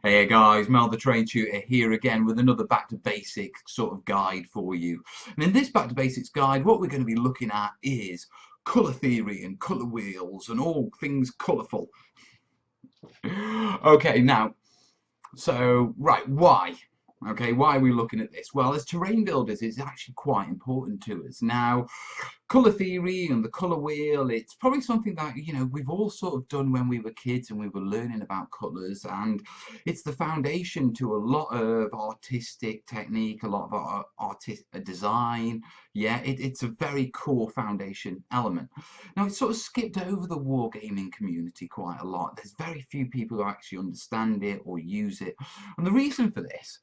Hey guys, Mel the Train Tutor here again with another Back to Basics sort of guide for you. And in this Back to Basics guide, what we're going to be looking at is colour theory and colour wheels and all things colourful. Okay, now, right, why? Okay, why are we looking at this? Well, as terrain builders, it's actually quite important to us. Now, colour theory and the colour wheel, it's probably something that, we've all sort of done when we were kids and we were learning about colours, and it's the foundation to a lot of artistic technique, a lot of design. Yeah, it's a very core foundation element. Now, it's sort of skipped over the wargaming community quite a lot. There's very few people who actually understand it or use it. And the reason for this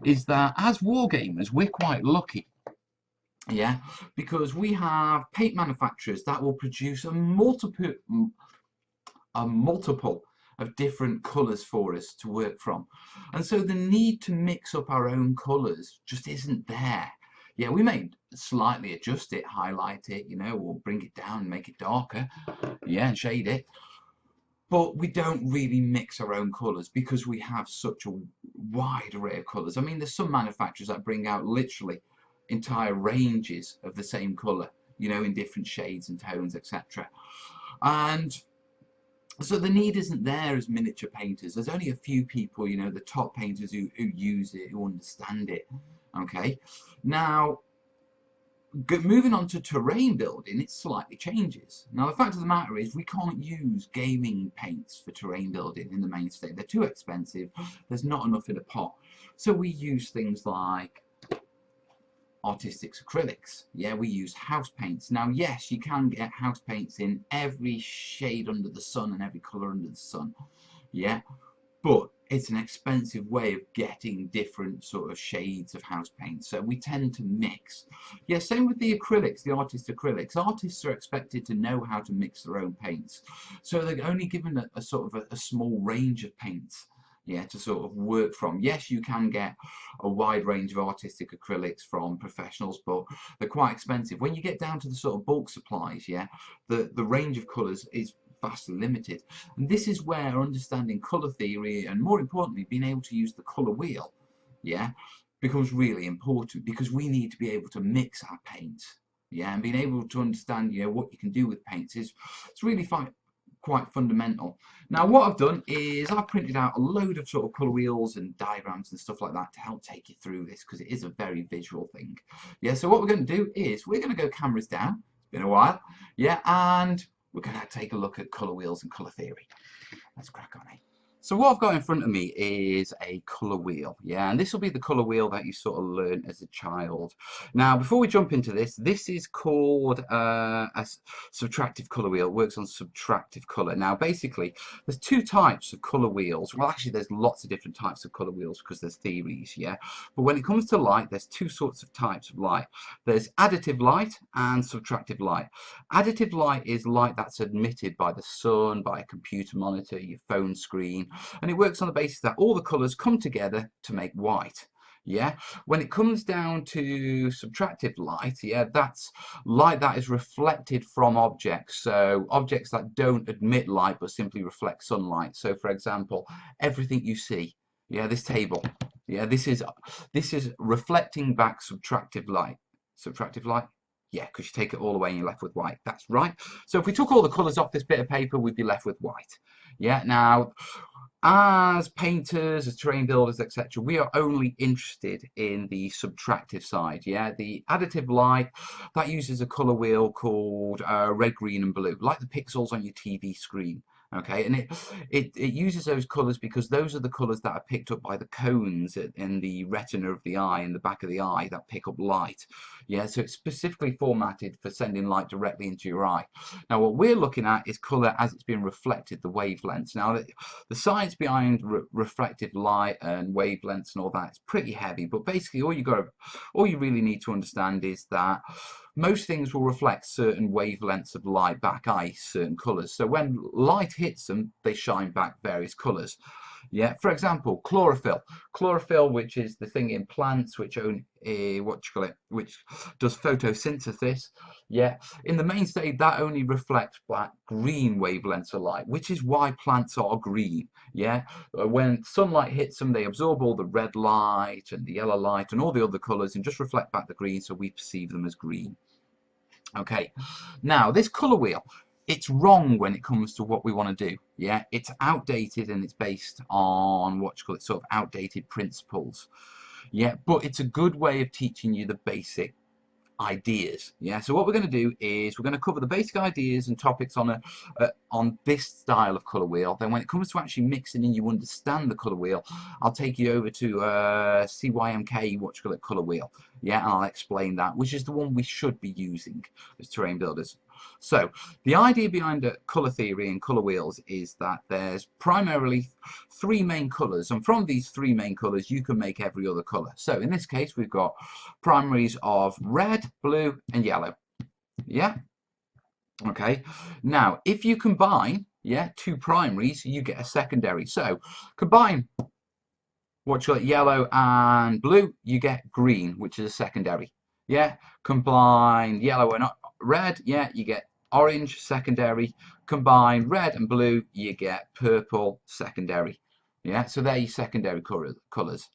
is that as wargamers, we're quite lucky. Yeah, because we have paint manufacturers that will produce a multiple of different colours for us to work from, and so the need to mix up our own colours just isn't there. Yeah, we may slightly adjust it, highlight it, or bring it down, make it darker, yeah, and shade it, but we don't really mix our own colours because we have such a wide array of colours. I mean, there's some manufacturers that bring out literally entire ranges of the same colour, in different shades and tones, etc. And so the need isn't there as miniature painters. There's only a few people, the top painters who use it, who understand it. Okay, now moving on to terrain building, it slightly changes. Now, the fact of the matter is we can't use gaming paints for terrain building in the mainstay. They're too expensive. There's not enough in a pot. So we use things like artistic acrylics. Yeah, we use house paints. Now, yes, you can get house paints in every shade under the sun and every colour under the sun. Yeah, but it's an expensive way of getting different sort of shades of house paint, so we tend to mix. Yeah, same with the acrylics, the artist acrylics. Artists are expected to know how to mix their own paints, so they're only given a sort of a small range of paints, yeah, to sort of work from. Yes, you can get a wide range of artistic acrylics from professionals, but they're quite expensive. When you get down to the sort of bulk supplies, yeah, the range of colours is vastly limited. And this is where understanding colour theory and, more importantly, being able to use the colour wheel, yeah, becomes really important, because we need to be able to mix our paints, yeah, and being able to understand, what you can do with paints it's really quite fundamental. Now, what I've done is I've printed out a load of sort of colour wheels and diagrams and stuff like that to help take you through this, because it is a very visual thing. Yeah, so what we're going to do is we're going to go cameras down. It's been a while. Yeah, and we're going to take a look at colour wheels and colour theory. Let's crack on, eh? So what I've got in front of me is a colour wheel, yeah, and this will be the colour wheel that you sort of learn as a child. Now, before we jump into this, this is called a subtractive colour wheel. It works on subtractive colour. Now, basically, there's two types of colour wheels. Well, actually, there's lots of different types of colour wheels because there's theories, yeah. But when it comes to light, there's two sorts of types of light. There's additive light and subtractive light. Additive light is light that's emitted by the sun, by a computer monitor, your phone screen, and it works on the basis that all the colours come together to make white. Yeah, when it comes down to subtractive light, yeah, that's light that is reflected from objects. So objects that don't emit light but simply reflect sunlight. So, for example, everything you see, yeah, this table, yeah, this is reflecting back subtractive light. Subtractive light. Yeah, because you take it all away and you're left with white. That's right. So if we took all the colours off this bit of paper, we'd be left with white. Yeah, now, as painters, as terrain builders, etc., we are only interested in the subtractive side. Yeah, the additive light, that uses a colour wheel called red, green and blue, like the pixels on your TV screen. Okay, and it uses those colours because those are the colours that are picked up by the cones in the retina of the eye, in the back of the eye, that pick up light. Yeah, so it's specifically formatted for sending light directly into your eye. Now, what we're looking at is colour as it's being reflected, the wavelengths. Now, the science behind reflective light and wavelengths and all that is pretty heavy, but basically all you really need to understand is that most things will reflect certain wavelengths of light back, i.e. certain colours. So when light hits them, they shine back various colours. Yeah, for example, chlorophyll. Chlorophyll, which is the thing in plants which own which does photosynthesis. Yeah, in the main state that only reflects green wavelengths of light, which is why plants are green. Yeah, when sunlight hits them, they absorb all the red light and the yellow light and all the other colours and just reflect back the green, so we perceive them as green. Okay, now this color wheel, it's wrong when it comes to what we want to do. Yeah, it's outdated and it's based on what you call it, sort of outdated principles. Yeah, but it's a good way of teaching you the basic ideas. Yeah, so what we're going to do is we're going to cover the basic ideas and topics on on this style of color wheel. Then when it comes to actually mixing and you understand the color wheel, I'll take you over to Cmyk, what you call it, color wheel. Yeah, and I'll explain that, which is the one we should be using as terrain builders. So the idea behind color theory and color wheels is that there's primarily three main colors, and from these three main colors you can make every other color. So in this case we've got primaries of red, blue and yellow. Yeah, okay. Now if you combine, yeah, two primaries, you get a secondary. So combine what you got, yellow and blue, you get green, which is a secondary. Yeah, combine yellow and red, yeah, you get orange, secondary. Combine red and blue, you get purple, secondary. Yeah, so they're your secondary colors.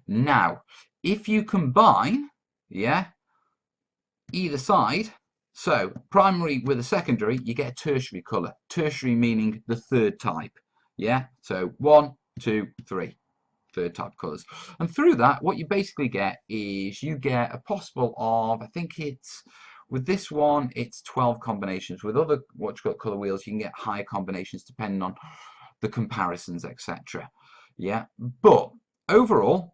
Now if you combine, yeah, either side, so primary with a secondary, you get a tertiary color. Tertiary meaning the third type. Yeah, so 1, 2, 3, third type colors. And through that, what you basically get is you get a possible of, I think it's, with this one, it's 12 combinations. With other what you call color wheels, you can get higher combinations depending on the comparisons, etc. Yeah, but overall,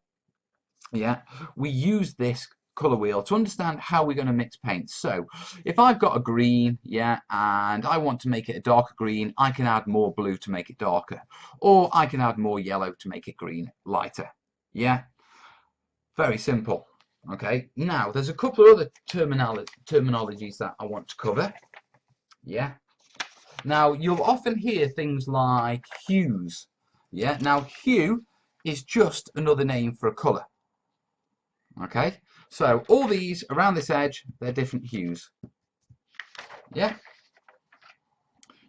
yeah, we use this color wheel to understand how we're going to mix paints. So if I've got a green, yeah, and I want to make it a darker green, I can add more blue to make it darker, or I can add more yellow to make it green lighter. Yeah, very simple. Okay, now there's a couple of other terminologies that I want to cover. Yeah, now you'll often hear things like hues. Yeah, now hue is just another name for a color. Okay, so all these around this edge, they're different hues. Yeah,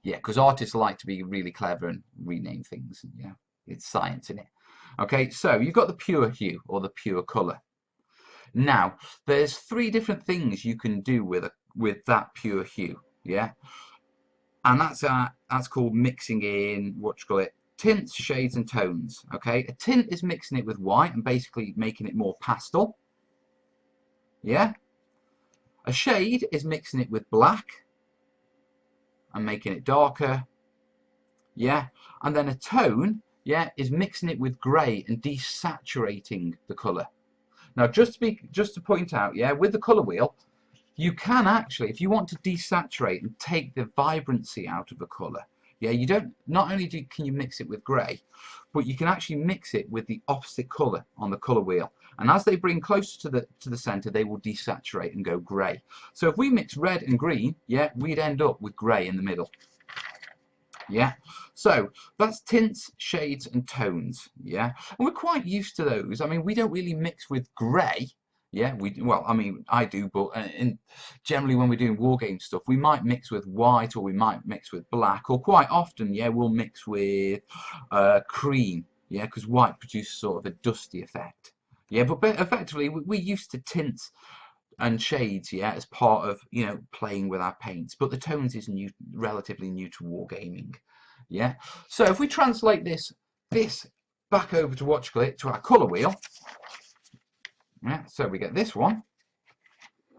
yeah, because artists like to be really clever and rename things. Yeah, it's science in it. Okay, so you've got the pure hue or the pure color. Now there's three different things you can do with that pure hue. Yeah, and that's called mixing in what you call it, tints, shades and tones. Okay, a tint is mixing it with white and basically making it more pastel. Yeah, a shade is mixing it with black and making it darker. Yeah, and then a tone, yeah, is mixing it with grey and desaturating the colour. Now just to point out, yeah, with the colour wheel, you can actually, if you want to desaturate and take the vibrancy out of a colour, yeah, you don't, not only can you mix it with grey, but you can actually mix it with the opposite colour on the colour wheel. And as they bring closer to the centre, they will desaturate and go grey. So if we mix red and green, yeah, we'd end up with grey in the middle. Yeah, so that's tints, shades and tones. Yeah, and we're quite used to those. I mean, we don't really mix with grey. Yeah, well, I mean, I do, but generally when we're doing Wargame stuff, we might mix with white or we might mix with black, or quite often, yeah, we'll mix with cream. Yeah, because white produces sort of a dusty effect. Yeah, but effectively we're used to tints and shades, yeah, as part of, you know, playing with our paints. But the tones is new, relatively new to wargaming. Yeah. So if we translate this back over to what you call it, to our colour wheel. Yeah. So we get this one.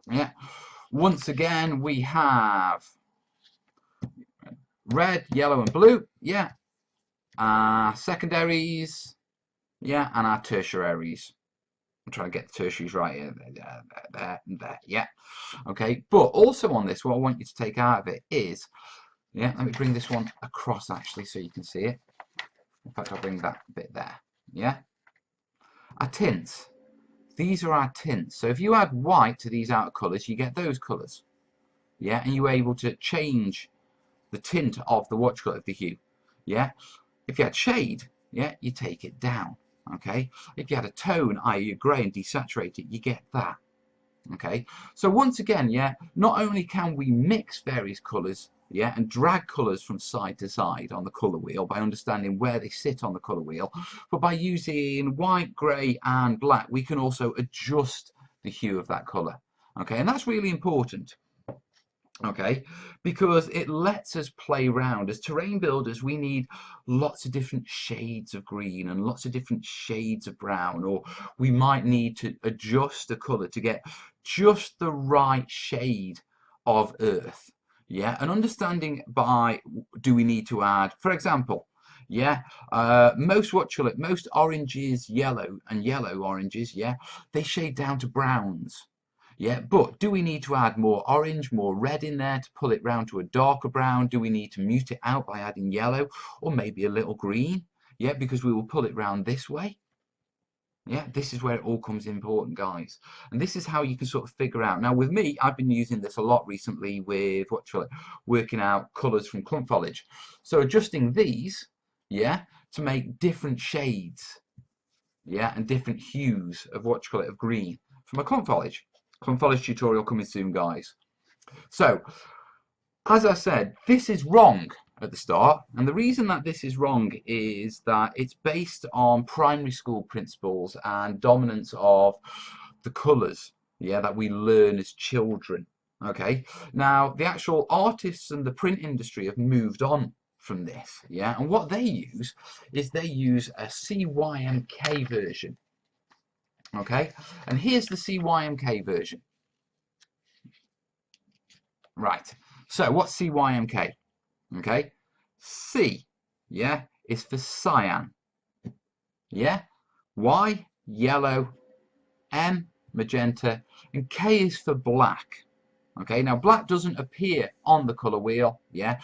Yeah. Once again, we have red, yellow, and blue. Yeah. Our secondaries. Yeah, and our tertiaries. I'm trying to get the tertiaries right here. There. Yeah. Okay. But also on this, what I want you to take out of it is, yeah, let me bring this one across actually so you can see it. In fact, I'll bring that bit there. Yeah. Our tints. These are our tints. So if you add white to these outer colours, you get those colours. Yeah, and you're able to change the tint of the what you call it, of the hue. Yeah. If you add shade, yeah, you take it down. Okay, if you had a tone, i.e. a grey, and desaturate it, you get that. Okay, so once again, yeah, not only can we mix various colours, yeah, and drag colours from side to side on the colour wheel by understanding where they sit on the colour wheel, but by using white, grey and black, we can also adjust the hue of that colour. Okay, and that's really important. Okay, because it lets us play around. As terrain builders, we need lots of different shades of green and lots of different shades of brown, or we might need to adjust the color to get just the right shade of earth. Yeah, and understanding by, do we need to add, for example, yeah, most most oranges, yellow and yellow oranges, yeah, they shade down to browns. Yeah, but do we need to add more orange, more red in there to pull it round to a darker brown? Do we need to mute it out by adding yellow or maybe a little green? Yeah, because we will pull it round this way. Yeah, this is where it all comes important, guys. And this is how you can sort of figure out. Now, with me, I've been using this a lot recently with working out colours from clump foliage. So adjusting these, yeah, to make different shades, yeah, and different hues of of green from a clump foliage. Clump foliage tutorial coming soon, guys. So, as I said, this is wrong at the start, and the reason that this is wrong is that it's based on primary school principles and dominance of the colours, yeah, that we learn as children. Okay, now the actual artists and the print industry have moved on from this, yeah, and what they use is they use a CYMK version. Okay, and here's the CYMK version. Right, so what's CYMK? Okay, C, yeah, is for cyan, yeah, Y, yellow, M, magenta, and K is for black. Okay, now black doesn't appear on the colour wheel, yeah,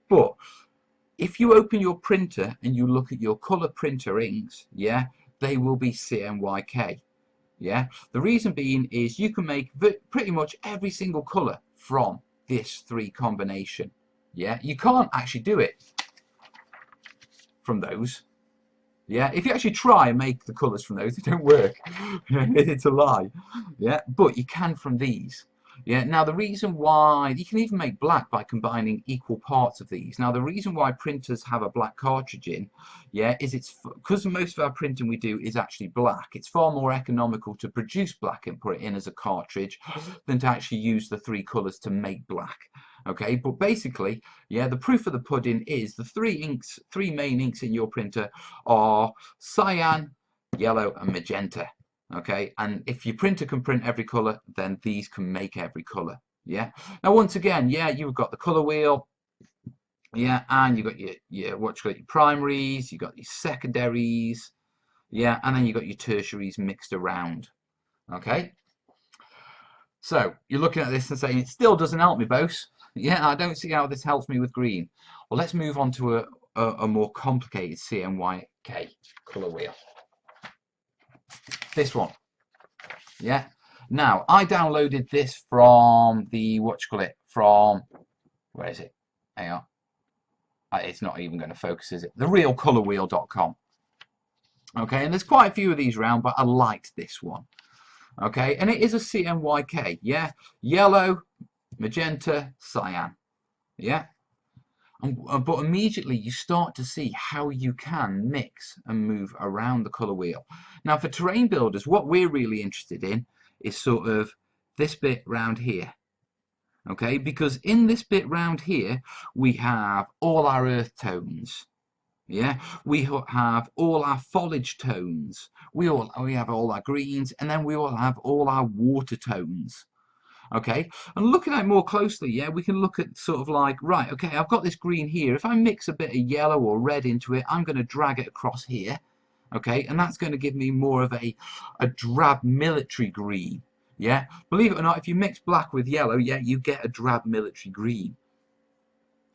but if you open your printer and you look at your colour printer inks, yeah, they will be CMYK. Yeah, the reason being is you can make pretty much every single color from this three combination. Yeah, you can't actually do it from those. Yeah, if you actually try and make the colors from those, they don't work. It's a lie. Yeah, but you can from these. Yeah, now the reason why you can even make black by combining equal parts of these. Now the reason why printers have a black cartridge in, yeah, is it's because most of our printing we do is actually black. It's far more economical to produce black and put it in as a cartridge than to actually use the three colors to make black. Okay, but basically, yeah, the proof of the pudding is the three main inks in your printer are cyan, yellow, and magenta. Okay, and if your printer can print every color, then these can make every color. Yeah. Now, once again, yeah, you've got the color wheel. Yeah, and you've got your your primaries, you've got your secondaries. Yeah, and then you've got your tertiaries mixed around. Okay. So you're looking at this and saying it still doesn't help me, boss. Yeah, I don't see how this helps me with green. Well, let's move on to a more complicated CMYK color wheel. This one. Yeah. Now, I downloaded this from the, from, where is it? Hang on. It's not even going to focus, is it? TheRealColorWheel.com. Okay, and there's quite a few of these around, but I liked this one. Okay, and it is a CMYK, yeah? Yellow, magenta, cyan, yeah? But immediately you start to see how you can mix and move around the colour wheel. Now for terrain builders, what we're really interested in is sort of this bit round here. Okay, because in this bit round here, we have all our earth tones. Yeah, we have all our foliage tones. We have all our greens, and then we all have all our water tones. Okay, and looking at it more closely, yeah, we can look at sort of like, right, okay, I've got this green here. If I mix a bit of yellow or red into it, I'm going to drag it across here. Okay, and that's going to give me more of a drab military green. Yeah, believe it or not, if you mix black with yellow, yeah, you get a drab military green.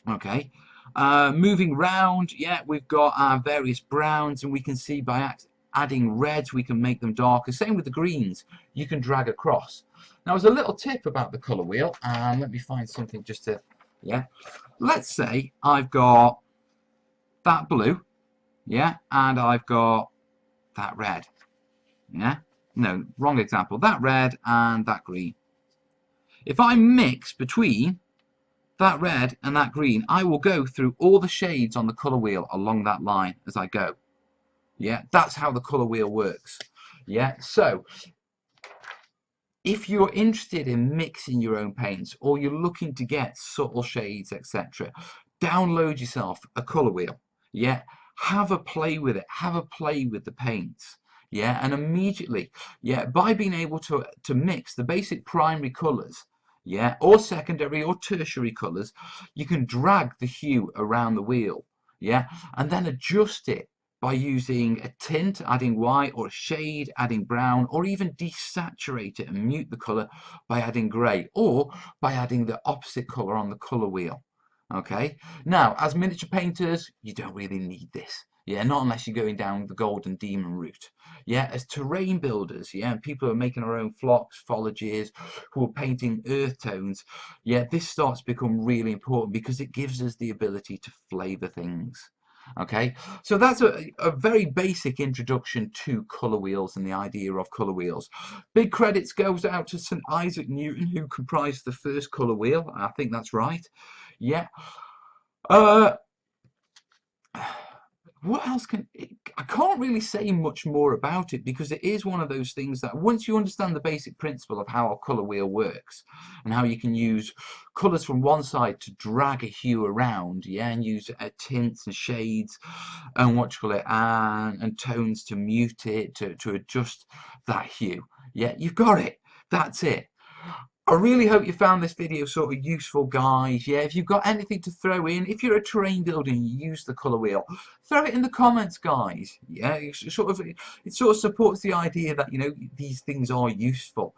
Okay, moving round, yeah, we've got our various browns, and we can see by adding reds, we can make them darker. Same with the greens, you can drag across. Now, as a little tip about the colour wheel, and let me find something just to, yeah, let's say I've got that blue, yeah, and I've got that red, yeah, no, wrong example, that red and that green. If I mix between that red and that green, I will go through all the shades on the colour wheel along that line as I go. Yeah, that's how the colour wheel works. Yeah, so if you're interested in mixing your own paints or you're looking to get subtle shades, etc., download yourself a colour wheel. Yeah, have a play with it, have a play with the paints. Yeah, and immediately, yeah, by being able to mix the basic primary colours, yeah, or secondary or tertiary colours, you can drag the hue around the wheel, yeah, and then adjust it by using a tint, adding white, or a shade, adding brown, or even desaturate it and mute the colour by adding grey, or by adding the opposite colour on the colour wheel. Okay, now as miniature painters, you don't really need this. Yeah, not unless you're going down the golden demon route. Yeah, as terrain builders, yeah, and people who are making our own flocks, foliages, who are painting earth tones, yeah, this starts to become really important because it gives us the ability to flavour things. Okay, so that's a very basic introduction to colour wheels and the idea of colour wheels. Big credits goes out to St Isaac Newton, who comprised the first colour wheel. I think that's right. Yeah. Uh, what else I can't really say much more about it because it is one of those things that once you understand the basic principle of how a colour wheel works and how you can use colours from one side to drag a hue around, yeah, and use tints and shades and what you call it, and tones to mute it, to adjust that hue. Yeah, you've got it. That's it. I really hope you found this video sort of useful, guys. Yeah, if you've got anything to throw in, if you're a terrain builder and you use the colour wheel, throw it in the comments, guys. Yeah, it sort of supports the idea that, you know, these things are useful.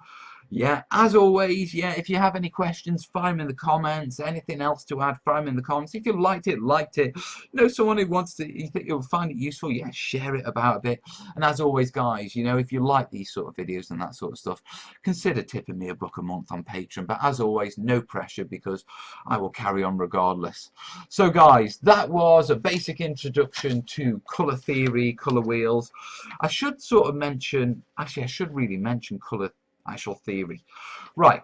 Yeah, as always, yeah, if you have any questions, fire them in the comments. Anything else to add, fire them in the comments. If you liked it, you know, someone who wants to, you think you'll find it useful, yeah, share it about a bit. And as always, guys, you know, if you like these sort of videos and that sort of stuff, consider tipping me $1 a month on Patreon. But as always, no pressure because I will carry on regardless. So, guys, that was a basic introduction to colour theory, colour wheels. I should sort of mention, actually, I should really mention colour actual theory. Right.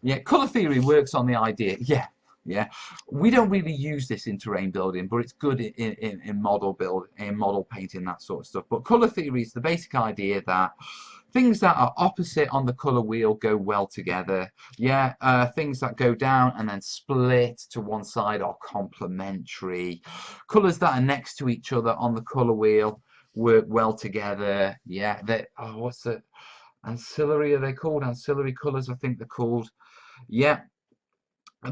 Yeah, colour theory works on the idea. Yeah. We don't really use this in terrain building, but it's good in model build, in model painting, that sort of stuff. But colour theory is the basic idea that things that are opposite on the colour wheel go well together. Yeah, things that go down and then split to one side are complementary. Colours that are next to each other on the colour wheel work well together. Yeah, what's the ancillary, are they called? Ancillary colours, I think they're called. Yeah.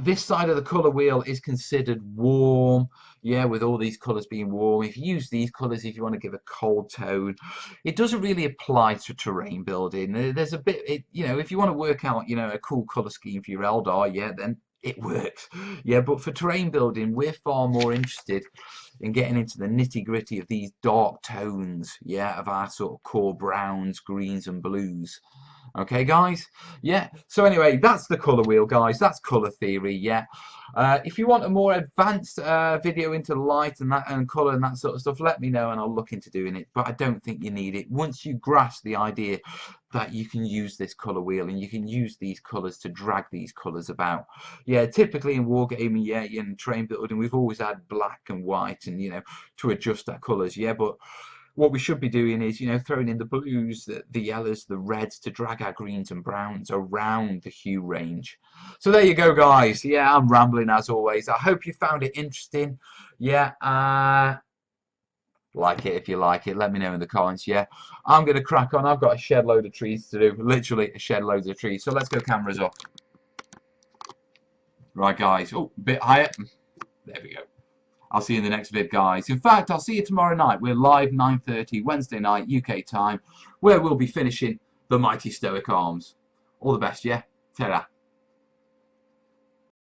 This side of the colour wheel is considered warm, yeah, with all these colours being warm. If you use these colours, if you want to give a cold tone, it doesn't really apply to terrain building. There's a bit, you know, if you want to work out, you know, a cool colour scheme for your Eldar, yeah, then it works. Yeah, but for terrain building, we're far more interested in getting into the nitty gritty of these dark tones, yeah, of our sort of core browns, greens and blues. Okay, guys? Yeah. So anyway, that's the colour wheel, guys. That's colour theory, yeah. If you want a more advanced video into light and that and colour and that sort of stuff, let me know and I'll look into doing it. But I don't think you need it. Once you grasp the idea that you can use this colour wheel and you can use these colours to drag these colours about. Yeah, typically in wargaming, yeah, in terrain building, we've always had black and white and, you know, to adjust our colours, yeah, but what we should be doing is, you know, throwing in the blues, the yellows, the reds to drag our greens and browns around the hue range. So there you go, guys. Yeah, I'm rambling as always. I hope you found it interesting. Yeah, like it if you like it. Let me know in the comments. Yeah, I'm going to crack on. I've got a shed load of trees to do. Literally a shed loads of trees. So let's go cameras up. Right, guys. Oh, a bit higher. There we go. I'll see you in the next vid, guys. In fact, I'll see you tomorrow night. We're live 9:30 Wednesday night UK time, where we'll be finishing the Mighty Stoic Arms. All the best, yeah? Ta-ra.